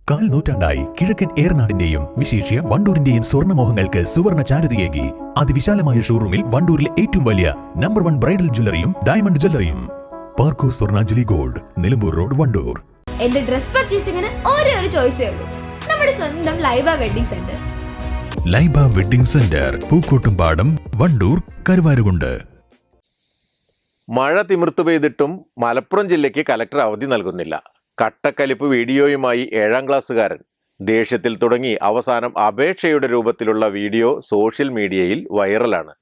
കാൽ നൂറ്റാണ്ടായി കിഴക്കൻ ഏറനാടിന്റെയും വിശേഷ്യ വണ്ടൂരിന്റെയും സ്വർണ്ണമോഹങ്ങൾക്ക് സുവർണ ചാരുതയേകി അതിവിശാലമായ ഷോറൂമിൽ വണ്ടൂരിലെ ഏറ്റവും വലിയ നമ്പർ 1 ബ്രൈഡൽ ജ്വല്ലറിയും ഡയമണ്ട് ജ്വല്ലറിയും പാർക്കോ സ്വർണ്ണാഞ്ജലി ഗോൾഡ്, നിലമ്പൂർ റോഡ്, വണ്ടൂർ. എന്റെ ഡ്രസ് പർച്ചേസിംഗിന് ഒരേ ഒരു ചോയ്സേ ഉള്ളൂ, നമ്മുടെ സ്വന്തം Laiba wedding centre. Laiba wedding centre, Pookkottumpadam, Wandoor, Karuvarakundu. മഴ തിമിർത്തു പെയ്തിട്ടും മലപ്പുറം ജില്ലയ്ക്ക് കലക്ടർ അവധി നൽകുന്നില്ല. കട്ടക്കലിപ്പ് വീഡിയോയുമായി 7ാം ക്ലാസ്സുകാരൻ ദേഷ്യത്തിൽ തുടങ്ങി അവസാനം അപേക്ഷയുടെ രൂപത്തിലുള്ള വീഡിയോ സോഷ്യൽ മീഡിയയിൽ വൈറലാണ്.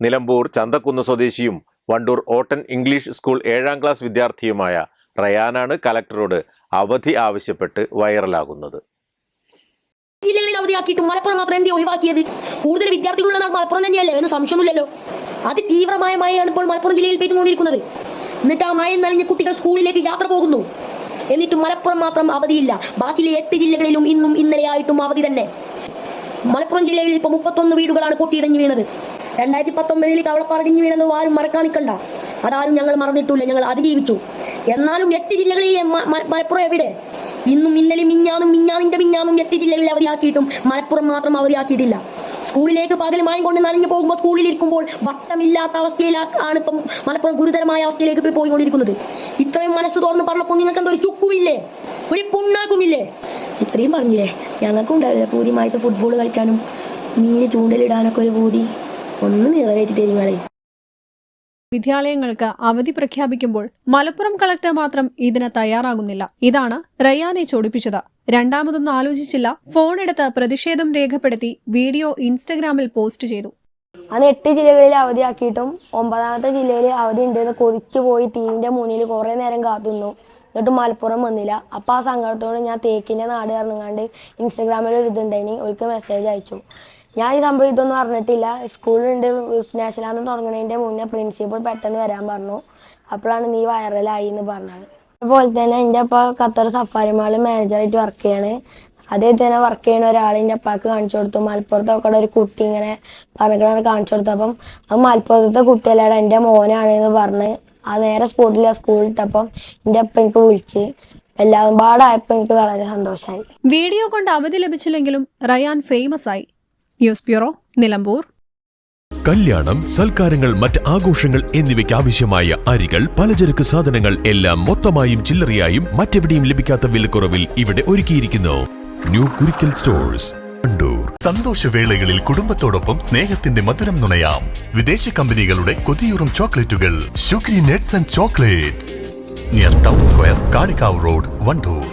നിലമ്പൂർ ചന്തക്കുന്ന് സ്വദേശിയും വണ്ടൂർ ഓട്ടൻ ഇംഗ്ലീഷ് സ്കൂൾ 7ാം ക്ലാസ് വിദ്യാർത്ഥിയുമായ റയാനാണ് കലക്ടറോട് അവധി ആവശ്യപ്പെട്ട് വൈറലാകുന്നത്. ജില്ലകളിൽ അവധിയാക്കിയിട്ടും മലപ്പുറം മാത്രം എന്ത് ഒഴിവാക്കിയത്? കൂടുതൽ വിദ്യാർത്ഥികളുള്ള നാട് മലപ്പുറം തന്നെയല്ലേ എന്ന് സംശയമൊന്നുമില്ലല്ലോ. അതിതീവ്രമായ മഴയാണ് ഇപ്പോൾ മലപ്പുറം ജില്ലയിൽ പെയ്തുകൊണ്ടിരിക്കുന്നത്. എന്നിട്ട് ആ മഴ നനഞ്ഞ കുട്ടികൾ സ്കൂളിലേക്ക് യാത്ര പോകുന്നു. എന്നിട്ട് മലപ്പുറം മാത്രം അവധിയില്ല. ബാക്കിയുള്ള 8 ജില്ലകളിലും ഇന്നും ഇന്നലെയായിട്ടും അവധി തന്നെ. മലപ്പുറം ജില്ലയിൽ ഇപ്പോൾ 31 വീടുകളാണ് പൊട്ടിയിടഞ്ഞു വീണത്. 2019 കവളപ്പാറടിഞ്ഞു വീണെന്ന് ആരും മറക്കാൻ നിൽക്കണ്ട. അതാരും ഞങ്ങൾ മറന്നിട്ടില്ല, ഞങ്ങൾ അതിജീവിച്ചു. എന്നാലും 8 ജില്ലകളിൽ മലപ്പുറം എവിടെ? ഇന്നും ഇന്നലെ മിഞ്ഞാന്നിന്റെ 8 ജില്ലകളിൽ അവധിയാക്കിയിട്ടും മലപ്പുറം മാത്രം അവധിയാക്കിയിട്ടില്ല. സ്കൂളിലേക്ക് പകൽ മയം കൊണ്ട് നനഞ്ഞു പോകുമ്പോൾ സ്കൂളിലിരിക്കുമ്പോൾ വട്ടമില്ലാത്ത അവസ്ഥയിലാണ് ഇപ്പം മലപ്പുറം ഗുരുതരമായ അവസ്ഥയിലേക്ക് പോയിക്കൊണ്ടിരിക്കുന്നത്. ഇത്രയും മനസ്സ് തുറന്ന് പറഞ്ഞപ്പോൾ നിങ്ങൾക്ക് എന്തോ ഒരു ചുക്കുമില്ലേ, ഒരു പുണ്ണാക്കുമില്ലേ? ഇത്രയും പറഞ്ഞില്ലേ, ഞങ്ങൾക്കും ഉണ്ടാവില്ല പൂതിമായിട്ട് ഫുട്ബോൾ കളിക്കാനും മീന് ചൂണ്ടലിടാനൊക്കെ ഒരു പൂതി. ഒന്ന് നിറവേറ്റി തരുങ്ങളെ. വിദ്യാലയങ്ങൾക്ക് അവധി പ്രഖ്യാപിക്കുമ്പോൾ മലപ്പുറം കളക്ടർ മാത്രം ഇതിന് തയ്യാറാകുന്നില്ല. ഇതാണ് റയാനെ ചൊടിപ്പിച്ചത്. രണ്ടാമതൊന്നും ആലോചിച്ചില്ല, ഫോണെടുത്ത് പ്രതിഷേധം രേഖപ്പെടുത്തി വീഡിയോ ഇൻസ്റ്റഗ്രാമിൽ പോസ്റ്റ് ചെയ്തു. അന്ന് 8 ജില്ലകളിൽ അവധിയാക്കിയിട്ടും 9ാമത്തെ ജില്ലയിൽ അവധി ഉണ്ടെന്ന് കൊതിച്ചു പോയി ടീമിന്റെ മുന്നിൽ കുറെ നേരം കാത്തുനിന്നു. എന്നിട്ട് മലപ്പുറം വന്നില്ല. അപ്പോൾ ആ സങ്കടത്തോട് ഞാൻ തേക്കിന്റെ നാട് ഇറങ്ങാണ്ട് ഇൻസ്റ്റഗ്രാമിൽ ഒരു ഇതുണ്ടായിനി, അവർക്ക് മെസ്സേജ് അയച്ചു. ഞാൻ ഈ സംഭവം ഇതൊന്നും അറിഞ്ഞിട്ടില്ല. സ്കൂളുണ്ട് നാഷണൽ തുടങ്ങുന്നതിൻ്റെ മുന്നേ പ്രിൻസിപ്പൾ പെട്ടെന്ന് വരാൻ പറഞ്ഞു. അപ്പോഴാണ് നീ വൈറലായി എന്ന് പറഞ്ഞത്. അതുപോലെ തന്നെ എൻ്റെ അപ്പോൾ ഖത്തർ സഫാരി മാളിൽ മാനേജറായിട്ട് വർക്ക് ചെയ്യാണ്. അതേ തന്നെ വർക്ക് ചെയ്യുന്ന ഒരാൾ എൻ്റെ അപ്പാക്ക് കാണിച്ചു കൊടുത്തു. മലപ്പുറത്തൊക്കെ ഒരു കുട്ടി ഇങ്ങനെ പറഞ്ഞിട്ട് കാണിച്ചു കൊടുത്തു. അപ്പം അത് മലപ്പുറത്തെ കുട്ടിയല്ലാടെ എൻ്റെ മോനാണ് എന്ന് പറഞ്ഞ് ആ നേരെ സ്കൂളിലിട്ടപ്പം എൻ്റെ അപ്പ എനിക്ക് വിളിച്ച് എല്ലാവരും പാടായപ്പോൾ എനിക്ക് വളരെ സന്തോഷമായി. വീഡിയോ കൊണ്ട് അവധി ലഭിച്ചില്ലെങ്കിലും റയാൻ ഫേമസ് ആയി. News bureau, Nilambur. കല്യാണം, സൽക്കാരങ്ങൾ, മറ്റ് ആഘോഷങ്ങൾ എന്നിവയ്ക്ക് ആവശ്യമായ അരികൾ, പലചരക്ക് സാധനങ്ങൾ എല്ലാം മൊത്തമായും ചില്ലറയായും മറ്റെവിടെയും ലഭിക്കാത്ത വിലക്കുറവിൽ ഇവിടെ ഒരുക്കിയിരിക്കുന്നു. New Kurikkal stores, Wandoor. സന്തോഷവേളകളിൽ കുടുംബത്തോടൊപ്പം സ്നേഹത്തിന്റെ മധുരം നുണയാം. വിദേശ കമ്പനികളുടെ കൊതിയൂറും ചോക്ലേറ്റുകൾ sugary nuts and chocolates, near town square, Kalikavu road, Wandoor.